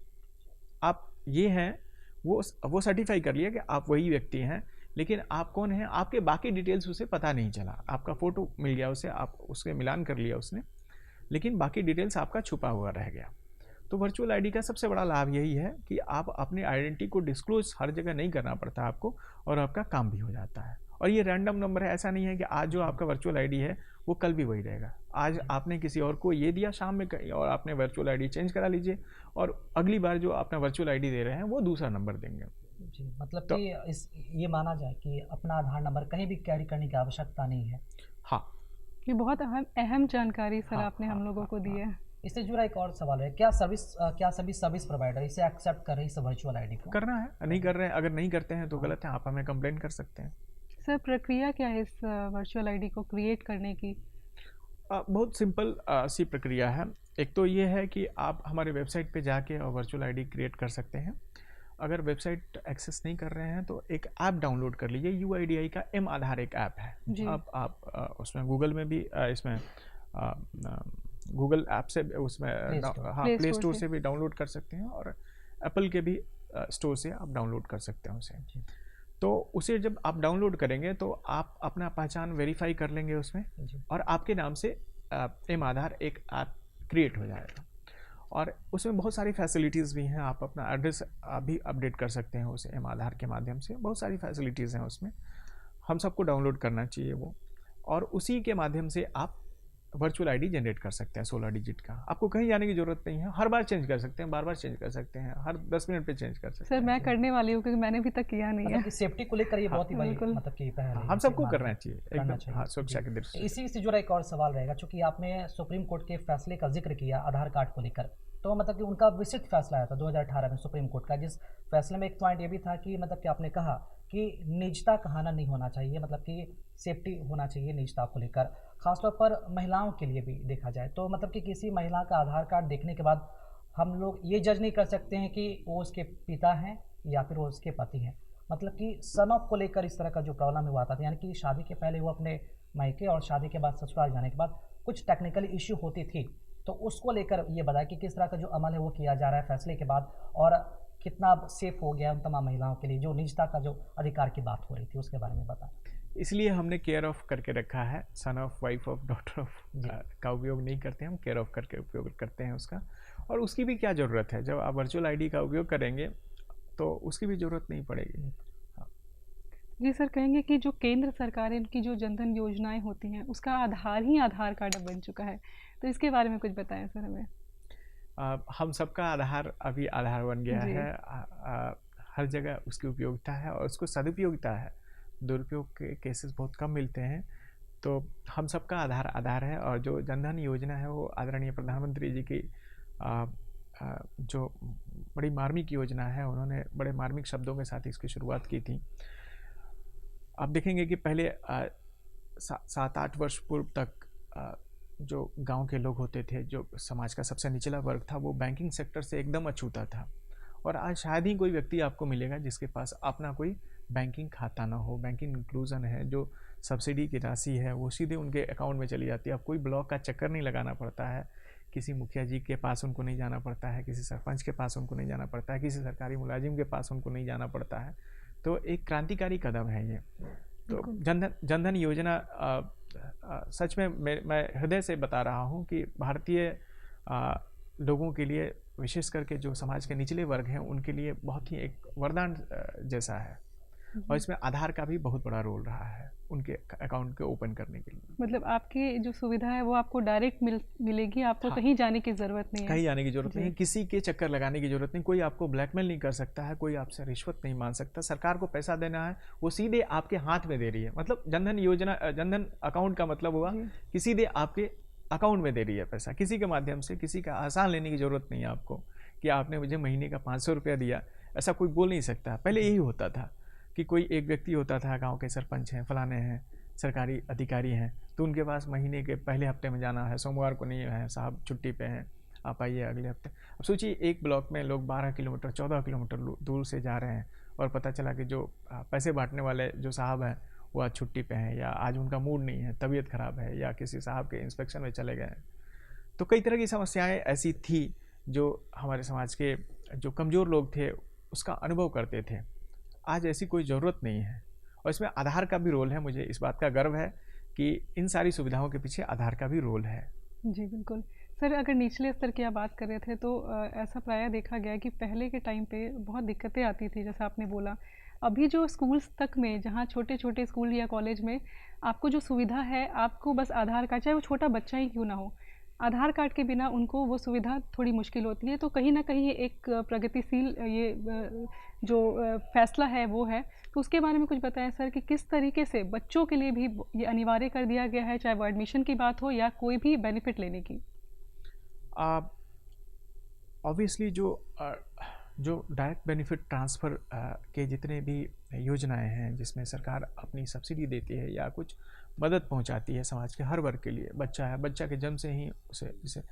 आप ये हैं, वो सर्टिफाई कर लिया कि आप वही व्यक्ति हैं, लेकिन आप कौन हैं, आपके बाकी डिटेल्स उसे पता नहीं चला। आपका फ़ोटो मिल गया उसे, आप उसके मिलान कर लिया उसने, लेकिन बाकी डिटेल्स आपका छुपा हुआ रह गया। तो वर्चुअल आईडी का सबसे बड़ा लाभ यही है कि आप अपने आइडेंटिटी को डिस्क्लोज हर जगह नहीं करना पड़ता आपको, और आपका काम भी हो जाता है। और ये रैंडम नंबर है, ऐसा नहीं है कि आज जो आपका वर्चुअल आईडी है वो कल भी वही रहेगा। आज आपने किसी और को ये दिया शाम में कहीं, और आपने वर्चुअल आईडी चेंज करा लीजिए, और अगली बार जो अपना वर्चुअल आईडी दे रहे हैं वो दूसरा नंबर देंगे। जी, मतलब कि ये माना जाए कि अपना आधार नंबर कहीं भी कैरी करने की आवश्यकता नहीं है। हाँ, ये बहुत अहम जानकारी सर हाँ, आपने हम हाँ, लोगों को दी है। इससे जुड़ा एक और सवाल है, क्या सभी सर्विस प्रोवाइडर इसे एक्सेप्ट कर रही है, इस वर्चुअल आईडी को? करना है, नहीं कर रहे हैं, अगर नहीं करते हैं तो गलत है, आप हमें कंप्लेंट कर सकते हैं। सर प्रक्रिया क्या है इस वर्चुअल आईडी को क्रिएट करने की? बहुत सिंपल सी प्रक्रिया है। एक तो ये है कि आप हमारे वेबसाइट पे जाके वर्चुअल आईडी क्रिएट कर सकते हैं। अगर वेबसाइट एक्सेस नहीं कर रहे हैं तो एक ऐप डाउनलोड कर लीजिए, UIDAI का एम आधार एक ऐप है। जी। आप उसमें गूगल में भी इसमें गूगल ऐप से उसमें प्ले स्टोर से भी डाउनलोड कर सकते हैं, और एप्पल के भी स्टोर से आप डाउनलोड कर सकते हैं उसे। तो उसे जब आप डाउनलोड करेंगे तो आप अपना पहचान वेरीफाई कर लेंगे उसमें, और आपके नाम से एम आधार एक ऐप क्रिएट हो जाएगा। और उसमें बहुत सारी फैसिलिटीज़ भी हैं, आप अपना एड्रेस भी अपडेट कर सकते हैं उसे एम आधार के माध्यम से। बहुत सारी फैसिलिटीज़ हैं उसमें, हम सबको डाउनलोड करना चाहिए वो, और उसी के माध्यम से आप वर्चुअल आईडी जनरेट कर सकते हैं 16 डिजिट का। आपको कहीं जाने की ज़रूरत नहीं है, हर बार चेंज कर सकते हैं, बार बार चेंज कर सकते हैं, हर 10 मिनट पे चेंज कर सकते सर हैं। मैं करने वाली हूँ क्योंकि मैंने अभी तक किया नहीं है। मतलब कि सेफ्टी को लेकर ये बहुत ही बड़ी बिल्कुल। मतलब कि पहल है, हम इसे सबको मानना करना चाहिए करना एकदम, हाँ, सुरक्षा की दृष्टि से। इसी से जुड़ा एक और सवाल रहेगा, चूंकि आपने सुप्रीम कोर्ट के फैसले का जिक्र किया आधार कार्ड को लेकर, तो मतलब कि उनका विस्तृत फैसला आया था 2018 में सुप्रीम कोर्ट का, जिस फैसले में एक पॉइंट ये भी था कि मतलब कि आपने कहा कि निजता का हनन नहीं होना चाहिए, मतलब कि सेफ्टी होना चाहिए निजता को लेकर, खासतौर पर महिलाओं के लिए भी देखा जाए। तो मतलब कि किसी महिला का आधार कार्ड देखने के बाद हम लोग ये जज नहीं कर सकते हैं कि वो उसके पिता हैं या फिर वो उसके पति हैं। मतलब कि सन ऑफ को लेकर इस तरह का जो प्रॉब्लम हुआ था, यानी कि शादी के पहले वो अपने मायके और शादी के बाद ससुराल जाने के बाद कुछ टेक्निकल इश्यू होती थी, तो उसको लेकर ये बताया कि किस तरह का जो अमल है वो किया जा रहा है फैसले के बाद, और कितना सेफ हो गया उन तमाम महिलाओं के लिए जो निजता का जो अधिकार की बात हो रही थी, उसके बारे में बताएं। इसलिए हमने केयर ऑफ करके रखा है, son of, wife of, daughter of का उपयोग नहीं करते, हम केयर ऑफ करके उपयोग करते हैं उसका। और उसकी भी क्या ज़रूरत है, जब आप वर्चुअल आईडी का उपयोग करेंगे तो उसकी भी ज़रूरत नहीं पड़ेगी। जी सर, कहेंगे कि जो केंद्र सरकार है उनकी जो जनधन योजनाएं होती हैं उसका आधार ही आधार कार्ड बन चुका है, तो इसके बारे में कुछ बताएं सर हमें। हम सबका आधार अभी आधार बन गया जी। है। हर जगह उसकी उपयोगिता है और उसको सदुपयोगिता है। दुरुपयोग के केसेस बहुत कम मिलते हैं। तो हम सबका आधार आधार है, और जो जनधन योजना है वो आदरणीय प्रधानमंत्री जी की जो बड़ी मार्मिक योजना है, उन्होंने बड़े मार्मिक शब्दों के साथ इसकी शुरुआत की थी। आप देखेंगे कि पहले 7-8 वर्ष पूर्व तक जो गांव के लोग होते थे, जो समाज का सबसे निचला वर्ग था, वो बैंकिंग सेक्टर से एकदम अछूता था। और आज शायद ही कोई व्यक्ति आपको मिलेगा जिसके पास अपना कोई बैंकिंग खाता ना हो। बैंकिंग इंक्लूजन है, जो सब्सिडी की राशि है वो सीधे उनके अकाउंट में चली जाती है। अब कोई ब्लॉक का चक्कर नहीं लगाना पड़ता है, किसी मुखिया जी के पास उनको नहीं जाना पड़ता है, किसी सरपंच के पास उनको नहीं जाना पड़ता है, किसी सरकारी मुलाजिम के पास उनको नहीं जाना पड़ता है। तो एक क्रांतिकारी कदम है ये। तो जनधन योजना सच में मैं हृदय से बता रहा हूँ कि भारतीय लोगों के लिए, विशेष करके जो समाज के निचले वर्ग हैं, उनके लिए बहुत ही एक वरदान जैसा है। और इसमें आधार का भी बहुत बड़ा रोल रहा है उनके अकाउंट को ओपन करने के लिए। मतलब आपकी जो सुविधा है वो आपको डायरेक्ट मिलेगी, आपको हाँ, कहीं जाने की ज़रूरत नहीं है। कहीं जाने की ज़रूरत नहीं है, किसी के चक्कर लगाने की ज़रूरत नहीं। कोई आपको ब्लैकमेल नहीं कर सकता है, कोई आपसे रिश्वत नहीं मांग सकता। सरकार को पैसा देना है, वो सीधे आपके हाथ में दे रही है। मतलब जनधन योजना, जनधन अकाउंट का मतलब हुआ कि सीधे आपके अकाउंट में दे रही है पैसा, किसी के माध्यम से। किसी का आसान लेने की ज़रूरत नहीं है आपको कि आपने मुझे महीने का 500 रुपया दिया, ऐसा कोई बोल नहीं सकता। पहले यही होता था कि कोई एक व्यक्ति होता था, गांव के सरपंच हैं, फलाने हैं, सरकारी अधिकारी हैं, तो उनके पास महीने के पहले हफ्ते में जाना है, सोमवार को नहीं है साहब, छुट्टी पे हैं, आप आइए अगले हफ्ते। अब सोचिए, एक ब्लॉक में लोग 12 किलोमीटर 14 किलोमीटर दूर से जा रहे हैं, और पता चला कि जो पैसे बांटने वाले जो साहब हैं वो आज छुट्टी पे हैं, या आज उनका मूड नहीं है, तबीयत ख़राब है, या किसी साहब के इंस्पेक्शन में चले गए हैं। तो कई तरह की समस्याएं ऐसी थी जो हमारे समाज के जो कमज़ोर लोग थे उसका अनुभव करते थे। आज ऐसी कोई ज़रूरत नहीं है, और इसमें आधार का भी रोल है। मुझे इस बात का गर्व है कि इन सारी सुविधाओं के पीछे आधार का भी रोल है। जी बिल्कुल सर। अगर निचले स्तर की आप बात कर रहे थे तो ऐसा प्रायः देखा गया कि पहले के टाइम पे बहुत दिक्कतें आती थी, जैसा आपने बोला। अभी जो स्कूल्स तक में, जहाँ छोटे छोटे स्कूल या कॉलेज में आपको जो सुविधा है, आपको बस आधार कार्ड, चाहे वो छोटा बच्चा ही क्यों ना हो, आधार कार्ड के बिना उनको वो सुविधा थोड़ी मुश्किल होती है। तो कहीं ना कहीं एक प्रगतिशील ये जो फैसला है वो है। तो उसके बारे में कुछ बताएं सर कि किस तरीके से बच्चों के लिए भी ये अनिवार्य कर दिया गया है, चाहे वो एडमिशन की बात हो या कोई भी बेनिफिट लेने की। ऑब्वियसली जो डायरेक्ट बेनिफिट ट्रांसफ़र के जितने भी योजनाएं हैं, जिसमें सरकार अपनी सब्सिडी देती है या कुछ मदद पहुंचाती है समाज के हर वर्ग के लिए। बच्चा है, बच्चा के जन्म से ही उसे, जैसे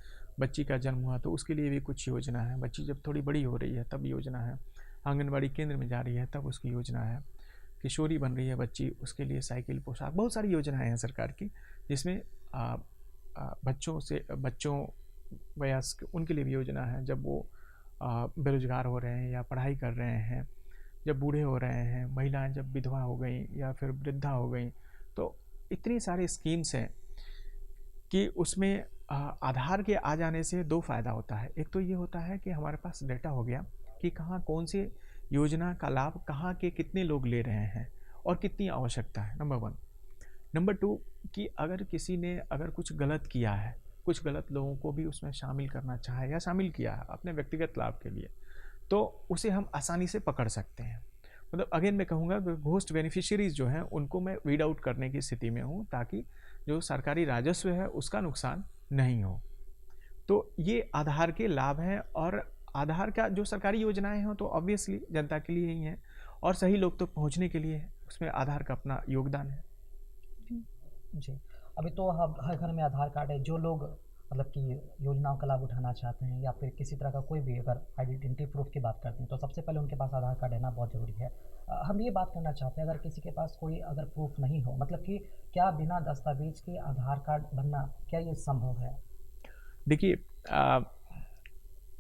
बच्ची का जन्म हुआ तो उसके लिए भी कुछ योजना है। बच्ची जब थोड़ी बड़ी हो रही है तब योजना है। आंगनबाड़ी केंद्र में जा रही है तब उसकी योजना है। किशोरी बन रही है बच्ची, उसके लिए साइकिल, पोशाक, बहुत सारी योजनाएं हैं सरकार की, जिसमें बच्चों वयस्क, उनके लिए भी योजना है। जब वो बेरोजगार हो रहे हैं या पढ़ाई कर रहे हैं, जब बूढ़े हो रहे हैं, महिलाएं जब विधवा हो गई या फिर वृद्धा हो गई, तो इतनी सारी स्कीम्स हैं कि उसमें आधार के आ जाने से दो फ़ायदा होता है। एक तो ये होता है कि हमारे पास डेटा हो गया कि कहाँ कौन सी योजना का लाभ कहाँ के कितने लोग ले रहे हैं और कितनी आवश्यकता है, नंबर 1। नंबर 2 कि अगर किसी ने अगर कुछ गलत किया है, कुछ गलत लोगों को भी उसमें शामिल करना चाहे या शामिल किया है अपने व्यक्तिगत लाभ के लिए, तो उसे हम आसानी से पकड़ सकते हैं। मतलब अगेन मैं कहूँगा, घोस्ट बेनिफिशियरीज जो हैं उनको मैं वीड आउट करने की स्थिति में हूँ, ताकि जो सरकारी राजस्व है उसका नुकसान नहीं हो। तो ये आधार के लाभ हैं, और आधार का जो सरकारी योजनाएं हैं तो ऑब्वियसली जनता के लिए ही हैं, और सही लोग तक पहुँचने के लिए उसमें आधार का अपना योगदान है। जी, अभी तो हर घर में आधार कार्ड है। जो लोग मतलब कि योजनाओं का लाभ उठाना चाहते हैं या फिर किसी तरह का कोई भी अगर आइडेंटिटी प्रूफ की बात करते हैं तो सबसे पहले उनके पास आधार कार्ड रहना बहुत ज़रूरी है। हम ये बात करना चाहते हैं, अगर किसी के पास कोई अगर प्रूफ नहीं हो, मतलब कि क्या बिना दस्तावेज के आधार कार्ड बनना, क्या ये संभव है? देखिए,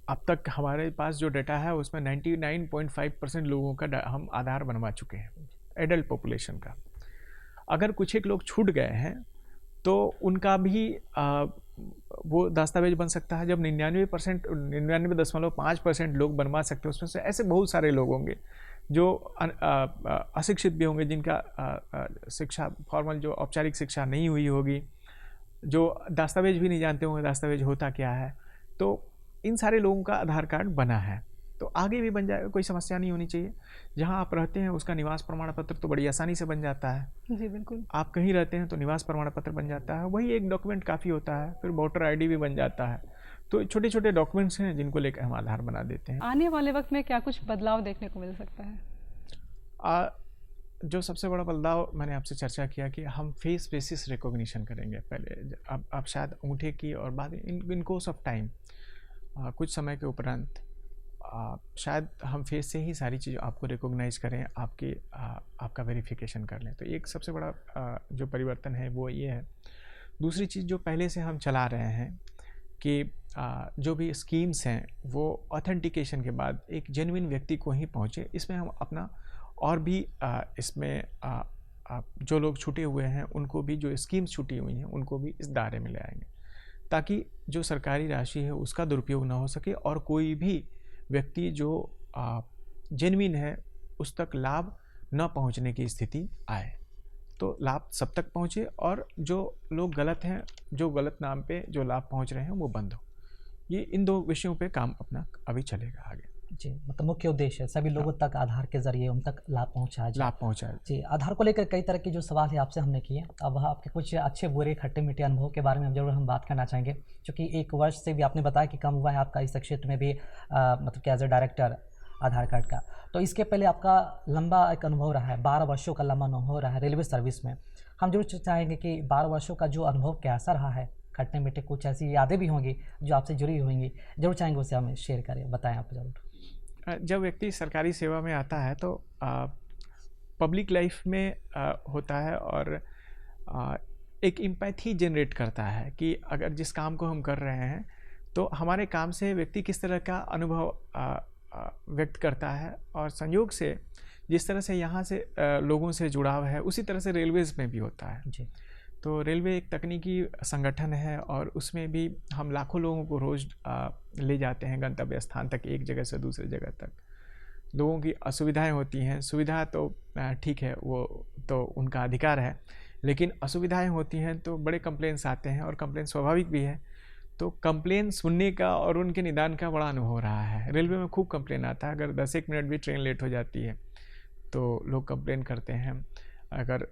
अब तक हमारे पास जो डेटा है उसमें 99.5% लोगों का हम आधार बनवा चुके हैं, एडल्ट पॉपुलेशन का। अगर कुछ एक लोग छूट गए हैं तो उनका भी वो दस्तावेज बन सकता है। जब 99.5% लोग बनवा सकते हैं, उसमें से ऐसे बहुत सारे लोग होंगे जो अशिक्षित भी होंगे, जिनका शिक्षा, फॉर्मल जो औपचारिक शिक्षा नहीं हुई होगी, जो दस्तावेज भी नहीं जानते होंगे दस्तावेज होता क्या है। तो इन सारे लोगों का आधार कार्ड बना है, तो आगे भी बन जाएगा, कोई समस्या नहीं होनी चाहिए। जहाँ आप रहते हैं उसका निवास प्रमाण पत्र तो बड़ी आसानी से बन जाता है। जी बिल्कुल। आप कहीं रहते हैं तो निवास प्रमाण पत्र बन जाता है, वही एक डॉक्यूमेंट काफ़ी होता है। फिर वोटर आईडी भी बन जाता है। तो छोटे छोटे डॉक्यूमेंट्स हैं जिनको लेकर हम आधार बना देते हैं। आने वाले वक्त में क्या कुछ बदलाव देखने को मिल सकता है? जो सबसे बड़ा बदलाव मैंने आपसे चर्चा किया कि हम फेस बेसिस रिकॉग्निशन करेंगे पहले। अब शायद अंगूठे की और बाद इन कोर्स ऑफ टाइम कुछ समय के उपरांत शायद हम फेस से ही सारी चीज़ें आपको रिकॉग्नाइज करें, आपका वेरिफिकेशन कर लें। तो एक सबसे बड़ा जो परिवर्तन है वो ये है। दूसरी चीज़ जो पहले से हम चला रहे हैं कि जो भी स्कीम्स हैं वो ऑथेंटिकेशन के बाद एक जेन्युइन व्यक्ति को ही पहुँचे। इसमें हम अपना और भी इसमें जो लोग छूटे हुए हैं उनको भी, जो स्कीम्स छूटी हुई हैं उनको भी इस दायरे में ले आएंगे, ताकि जो सरकारी राशि है उसका दुरुपयोग ना हो सके और कोई भी व्यक्ति जो जेन्युइन है उस तक लाभ न पहुंचने की स्थिति आए। तो लाभ सब तक पहुंचे और जो लोग गलत हैं, जो गलत नाम पे जो लाभ पहुंच रहे हैं वो बंद हो। ये इन दो विषयों पे काम अपना अभी चलेगा आगे। जी, मतलब मुख्य उद्देश्य है सभी लोगों तक आधार के जरिए उन तक लाभ पहुंचाया जाए। लाभ पहुंचाए। जी, आधार को लेकर कई तरह के जो सवाल है आपसे हमने किए। अब आपके कुछ अच्छे बुरे खट्टे मीठे अनुभव के बारे में जरूर हम बात करना चाहेंगे, क्योंकि 1 वर्ष से भी आपने बताया कि कम हुआ है आपका इस क्षेत्र में भी मतलब कि as a director Aadhaar card का। तो इसके पहले आपका लंबा एक अनुभव रहा है, 12 वर्षों का लंबा अनुभव रहा है रेलवे सर्विस में। हम जरूर चाहेंगे कि 12 वर्षों का जो अनुभव कैसा रहा है, खट्टे मीठे कुछ ऐसी यादें भी होंगी जो आपसे जुड़ी होंगी, जरूर चाहेंगे उसे हमें शेयर करें, बताएं आप जरूर। जब व्यक्ति सरकारी सेवा में आता है तो पब्लिक लाइफ में होता है और एक एम्पैथी जनरेट करता है कि अगर जिस काम को हम कर रहे हैं तो हमारे काम से व्यक्ति किस तरह का अनुभव व्यक्त करता है, और संयोग से जिस तरह से यहाँ से लोगों से जुड़ाव है उसी तरह से रेलवेज़ में भी होता है जी। तो रेलवे एक तकनीकी संगठन है और उसमें भी हम लाखों लोगों को रोज़ ले जाते हैं गंतव्य स्थान तक, एक जगह से दूसरी जगह तक। लोगों की असुविधाएं होती हैं, सुविधा तो ठीक है वो तो उनका अधिकार है, लेकिन असुविधाएं होती हैं तो बड़े कंप्लेंट्स आते हैं और कंप्लेंट स्वाभाविक भी है। तो कंप्लेंट सुनने का और उनके निदान का बड़ा अनुभव रहा है। रेलवे में खूब कंप्लेंट आता है, अगर 10-1 मिनट भी ट्रेन लेट हो जाती है तो लोग कंप्लेन करते हैं। अगर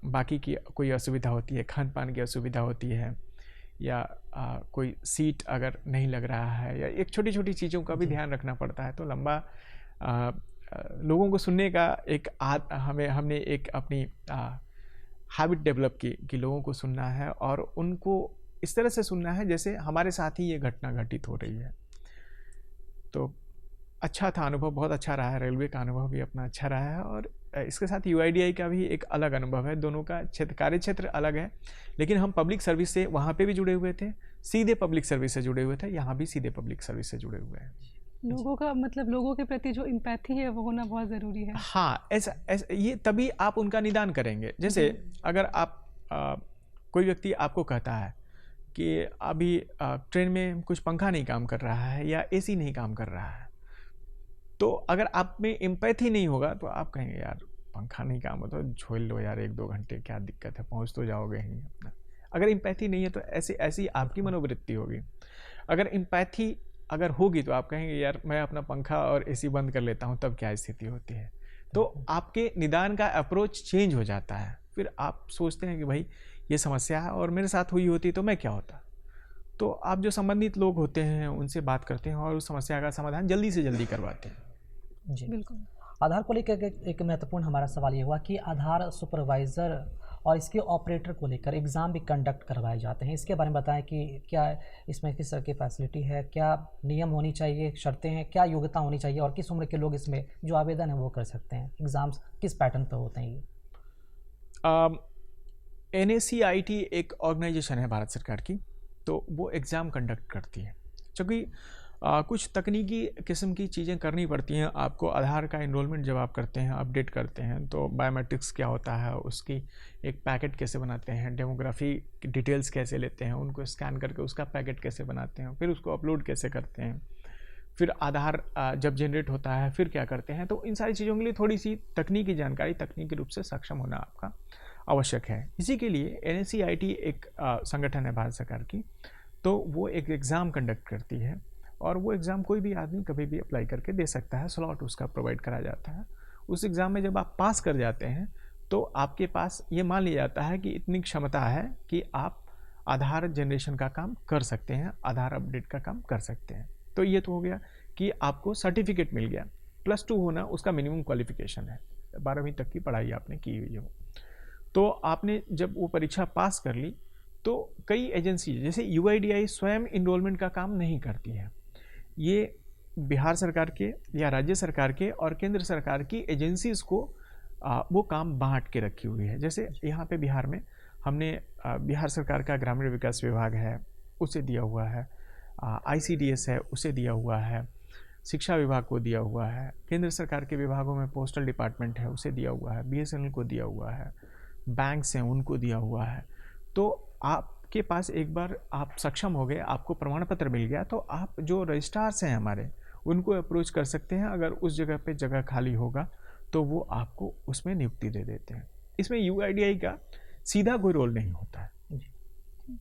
बाकी की कोई असुविधा होती है, खान पान की असुविधा होती है, या कोई सीट अगर नहीं लग रहा है, या एक छोटी छोटी चीज़ों का भी ध्यान रखना पड़ता है। तो लंबा लोगों को सुनने का एक हमने एक अपनी हैबिट डेवलप की कि लोगों को सुनना है और उनको इस तरह से सुनना है जैसे हमारे साथ ही ये घटना घटित हो रही है। तो अच्छा था अनुभव, बहुत अच्छा रहा है। रेलवे का अनुभव भी अपना अच्छा रहा है और इसके साथ UIDAI का भी एक अलग अनुभव है। दोनों का कार्य क्षेत्र अलग है, लेकिन हम पब्लिक सर्विस से वहाँ पे भी जुड़े हुए थे, सीधे पब्लिक सर्विस से जुड़े हुए थे, यहाँ भी सीधे पब्लिक सर्विस से जुड़े हुए हैं। लोगों का मतलब लोगों के प्रति जो एम्पैथी है वो होना बहुत ज़रूरी है। हाँ, ऐसा ये तभी आप उनका निदान करेंगे। जैसे अगर आप कोई व्यक्ति आपको कहता है कि अभी ट्रेन में कुछ पंखा नहीं काम कर रहा है या AC नहीं काम कर रहा है, तो अगर आप में एम्पैथी नहीं होगा तो आप कहेंगे यार पंखा नहीं काम हो तो झोल लो यार 1-2 घंटे, क्या दिक्कत है, पहुंच तो जाओगे ही अपना। अगर एम्पैथी नहीं है तो ऐसी आपकी मनोवृत्ति होगी। अगर एम्पैथी अगर होगी तो आप कहेंगे यार मैं अपना पंखा और AC बंद कर लेता हूँ, तब क्या स्थिति होती है। तो आपके निदान का अप्रोच चेंज हो जाता है। फिर आप सोचते हैं कि भाई ये समस्या है और मेरे साथ हुई होती तो मैं क्या होता। तो आप जो संबंधित लोग होते हैं उनसे बात करते हैं और उस समस्या का समाधान जल्दी से जल्दी करवाते हैं। जी बिल्कुल। आधार को लेकर एक महत्वपूर्ण हमारा सवाल ये हुआ कि आधार सुपरवाइज़र और इसके ऑपरेटर को लेकर एग्ज़ाम भी कंडक्ट करवाए जाते हैं। इसके बारे में बताएं कि क्या इसमें किस तरह की फैसिलिटी है, क्या नियम होनी चाहिए, शर्तें हैं, क्या योग्यता होनी चाहिए और किस उम्र के लोग इसमें जो आवेदन है वो कर सकते हैं। एग्ज़ाम्स किस पैटर्न पर होते हैं ये? NACIT एक ऑर्गेनाइजेशन है भारत सरकार की, तो वो एग्ज़ाम कंडक्ट करती है। क्योंकि कुछ तकनीकी किस्म की चीज़ें करनी पड़ती हैं आपको। आधार का इनरोलमेंट जब आप करते हैं, अपडेट करते हैं, तो बायोमेट्रिक्स क्या होता है, उसकी एक पैकेट कैसे बनाते हैं, डेमोग्राफी की डिटेल्स कैसे लेते हैं, उनको स्कैन करके उसका पैकेट कैसे बनाते हैं, फिर उसको अपलोड कैसे करते हैं, फिर आधार जब जनरेट होता है फिर क्या करते हैं। तो इन सारी चीज़ों के लिए थोड़ी सी तकनीकी जानकारी, तकनीकी रूप से सक्षम होना आपका आवश्यक है। इसी के लिए NACIT एक संगठन है भारत सरकार की, तो वो एक एग्ज़ाम कंडक्ट करती है और वो एग्ज़ाम कोई भी आदमी कभी भी अप्लाई करके दे सकता है, स्लॉट उसका प्रोवाइड करा जाता है। उस एग्ज़ाम में जब आप पास कर जाते हैं तो आपके पास ये मान लिया जाता है कि इतनी क्षमता है कि आप आधार जनरेशन का काम कर सकते हैं, आधार अपडेट का काम कर सकते हैं। तो ये तो हो गया कि आपको सर्टिफिकेट मिल गया। +2 होना उसका मिनिमम क्वालिफिकेशन है, 12वीं तक की पढ़ाई आपने की हुई हो। तो आपने जब वो परीक्षा पास कर ली तो कई एजेंसी जैसे UIDAI स्वयं इनरोलमेंट का काम नहीं करती है। ये बिहार सरकार के या राज्य सरकार के और केंद्र सरकार की एजेंसीज़ को वो काम बांट के रखी हुई है। जैसे यहाँ पे बिहार में हमने बिहार सरकार का ग्रामीण विकास विभाग है, उसे दिया हुआ है, ICDS है, उसे दिया हुआ है, शिक्षा विभाग को दिया हुआ है, केंद्र सरकार के विभागों में पोस्टल डिपार्टमेंट है, उसे दिया हुआ है, BSNL को दिया हुआ है, बैंक्स हैं उनको दिया हुआ है। तो आपके पास एक बार आप सक्षम हो गए, आपको प्रमाण पत्र मिल गया, तो आप जो रजिस्ट्रार्स हैं हमारे उनको अप्रोच कर सकते हैं। अगर उस जगह पे जगह खाली होगा तो वो आपको उसमें नियुक्ति दे देते हैं। इसमें UIDAI का सीधा कोई रोल नहीं होता है।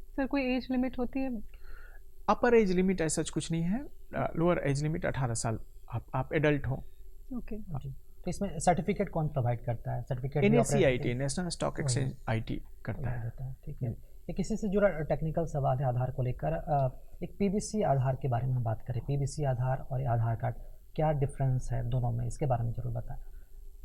सर कोई एज लिमिट होती है? अपर एज लिमिट ऐसा कुछ नहीं है, लोअर एज लिमिट 18 साल आप एडल्ट हो। ओके। तो इसमें सर्टिफिकेट कौन प्रोवाइड करता है? Certificate NSE-IT national stock exchange IT करता है। ठीक है। ये किसी से जुड़ा टेक्निकल सवाल है आधार को लेकर। एक PBC आधार के बारे में हम बात करें, PBC आधार और आधार कार्ड, क्या डिफरेंस है दोनों में, इसके बारे में जरूर बताएं।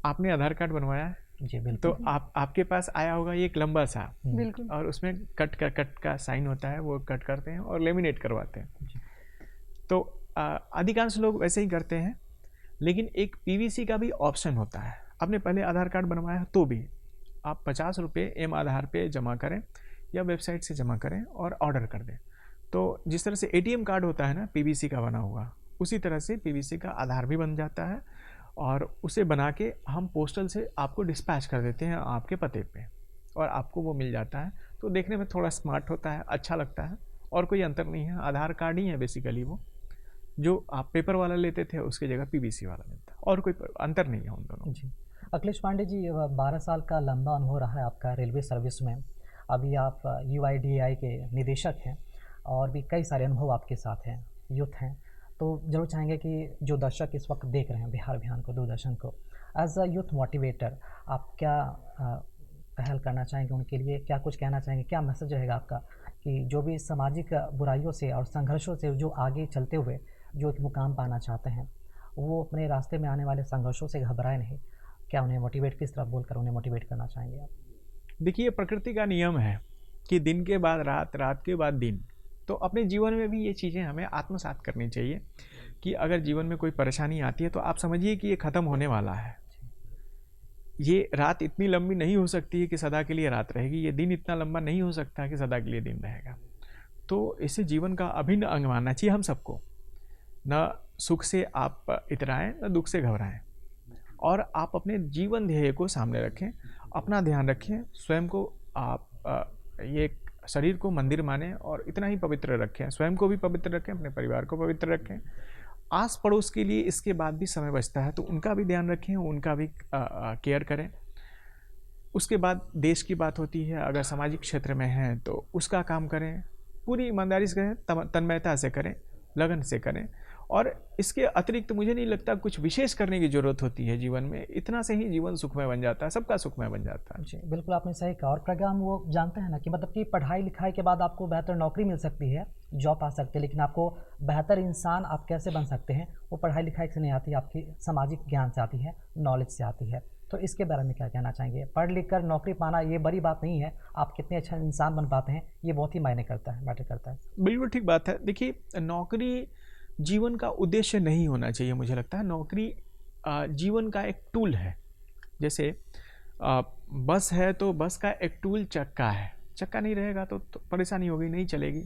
आपने आधार कार्ड बनवाया है? जी बिल्कुल। तो आपके पास आया होगा ये एक लंबा सा, बिल्कुल, और उसमें कट का साइन होता है, वो कट करते हैं और लेमिनेट करवाते हैं। तो अधिकांश लोग वैसे ही करते हैं, लेकिन एक PVC का भी ऑप्शन होता है। आपने पहले आधार कार्ड बनवाया तो भी आप 50 रुपये M-आधार पे जमा करें या वेबसाइट से जमा करें और ऑर्डर कर दें। तो जिस तरह से ATM कार्ड होता है ना PVC का बना हुआ, उसी तरह से PVC का आधार भी बन जाता है और उसे बना के हम पोस्टल से आपको डिस्पैच कर देते हैं आपके पते पे, और आपको वो मिल जाता है। तो देखने में थोड़ा स्मार्ट होता है, अच्छा लगता है, और कोई अंतर नहीं है। आधार कार्ड ही है बेसिकली वो, जो आप पेपर वाला लेते थे उसकी जगह PVC वाला मिलता है, और कोई अंतर नहीं है उन दोनों। जी अखिलेश पांडे जी, 12 साल का लंबा अनुभव रहा है आपका रेलवे सर्विस में। अभी आप UIDAI के निदेशक हैं और भी कई सारे अनुभव आपके साथ हैं, यूथ हैं। तो जरूर चाहेंगे कि जो दर्शक इस वक्त देख रहे हैं बिहार अभियान को, दूरदर्शन को, एज अ यूथ मोटिवेटर आप क्या पहल करना चाहेंगे उनके लिए, क्या कुछ कहना चाहेंगे, क्या मैसेज रहेगा आपका कि जो भी सामाजिक बुराइयों से और संघर्षों से जो आगे चलते हुए जो एक मुकाम पाना चाहते हैं, वो अपने रास्ते में आने वाले संघर्षों से घबराए नहीं, क्या उन्हें मोटिवेट, किस तरह बोलकर उन्हें मोटिवेट करना चाहेंगे आप? देखिए, प्रकृति का नियम है कि दिन के बाद रात, रात के बाद दिन। तो अपने जीवन में भी ये चीज़ें हमें आत्मसात करनी चाहिए कि अगर जीवन में कोई परेशानी आती है तो आप समझिए कि ये ख़त्म होने वाला है। ये रात इतनी लंबी नहीं हो सकती है कि सदा के लिए रात रहेगी, ये दिन इतना लंबा नहीं हो सकता कि सदा के लिए दिन रहेगा। तो इसे जीवन का अभिन्न अंग मानना चाहिए हम सबको। न सुख से आप इतराएं, न दुख से घबराएं, और आप अपने जीवन ध्येय को सामने रखें, अपना ध्यान रखें, स्वयं को आप ये शरीर को मंदिर मानें और इतना ही पवित्र रखें, स्वयं को भी पवित्र रखें, अपने परिवार को पवित्र रखें। आस पड़ोस के लिए इसके बाद भी समय बचता है तो उनका भी ध्यान रखें, उनका भी केयर करें। उसके बाद देश की बात होती है, अगर सामाजिक क्षेत्र में हैं तो उसका काम करें, पूरी ईमानदारी से करें, तन्मयता से करें, लगन से करें। और इसके अतिरिक्त मुझे नहीं लगता कुछ विशेष करने की ज़रूरत होती है जीवन में। इतना से ही जीवन सुखमय बन जाता है, सबका सुखमय बन जाता है। जी बिल्कुल, आपने सही कहा। और प्रज्ञा, हम वो जानते हैं ना कि मतलब कि पढ़ाई लिखाई के बाद आपको बेहतर नौकरी मिल सकती है, जॉब आ सकती है, लेकिन आपको बेहतर इंसान आप कैसे बन सकते हैं, वो पढ़ाई लिखाई से नहीं आती, आपकी सामाजिक ज्ञान से आती है, नॉलेज से आती है। तो इसके बारे में क्या कहना चाहेंगे? पढ़ लिख कर नौकरी पाना ये बड़ी बात नहीं है, आप कितने अच्छा इंसान बन पाते हैं ये बहुत ही मायने करता है, मैटर करता है। बिल्कुल ठीक बात है। देखिए, नौकरी जीवन का उद्देश्य नहीं होना चाहिए। मुझे लगता है नौकरी जीवन का एक टूल है। जैसे बस है तो बस का एक टूल चक्का है, चक्का नहीं रहेगा तो परेशानी होगी, नहीं चलेगी।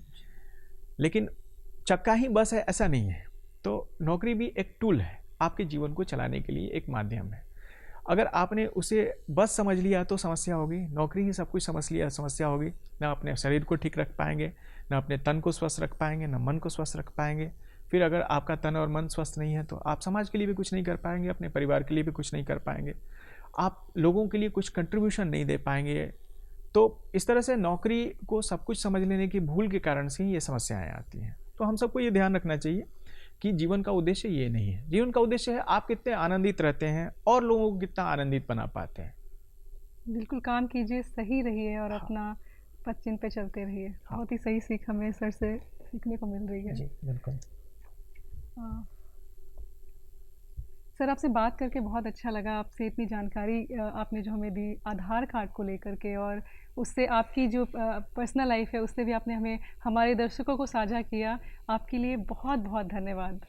लेकिन चक्का ही बस है ऐसा नहीं है। तो नौकरी भी एक टूल है, आपके जीवन को चलाने के लिए एक माध्यम है। अगर आपने उसे बस समझ लिया तो समस्या होगी, नौकरी ही सब कुछ समझ लिया समस्या होगी। ना अपने शरीर को ठीक रख पाएंगे, ना अपने तन को स्वस्थ रख पाएंगे, ना मन को स्वस्थ रख पाएंगे। फिर अगर आपका तन और मन स्वस्थ नहीं है तो आप समाज के लिए भी कुछ नहीं कर पाएंगे, अपने परिवार के लिए भी कुछ नहीं कर पाएंगे, आप लोगों के लिए कुछ कंट्रीब्यूशन नहीं दे पाएंगे। तो इस तरह से नौकरी को सब कुछ समझ लेने की भूल के कारण से ही ये समस्याएं आती हैं। तो हम सबको ये ध्यान रखना चाहिए कि जीवन का उद्देश्य ये नहीं है। जीवन का उद्देश्य है आप कितने आनंदित रहते हैं और लोगों को कितना आनंदित बना पाते हैं। बिल्कुल काम कीजिए, सही रहिए और हाँ। अपना पथ चिन्ह पे चलते रहिए। हाँ। बहुत ही सही सीख हमें सर से सीखने को मिल रही है। जी बिल्कुल। सर आपसे बात करके बहुत अच्छा लगा। आपसे इतनी जानकारी आपने जो हमें दी आधार कार्ड को लेकर के, और उससे आपकी जो पर्सनल लाइफ है उससे भी आपने हमें हमारे दर्शकों को साझा किया। आपके लिए बहुत बहुत धन्यवाद।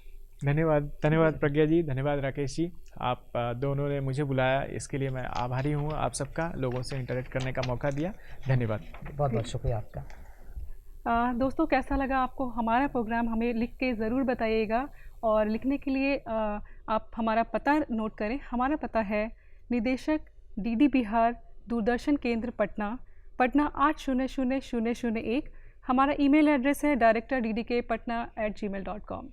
धन्यवाद प्रज्ञा जी, धन्यवाद राकेश जी। आप दोनों ने मुझे बुलाया, इसके लिए मैं आभारी हूँ। आप सबका, लोगों से इंटरेक्ट करने का मौका दिया, धन्यवाद। बहुत बहुत शुक्रिया आपका। दोस्तों कैसा लगा आपको हमारा प्रोग्राम, हमें लिख के ज़रूर बताइएगा। और लिखने के लिए आप हमारा पता नोट करें। हमारा पता है निदेशक डीडी बिहार दूरदर्शन केंद्र पटना, पटना 800001। हमारा ईमेल एड्रेस है director@ddkpatna@gmail.com।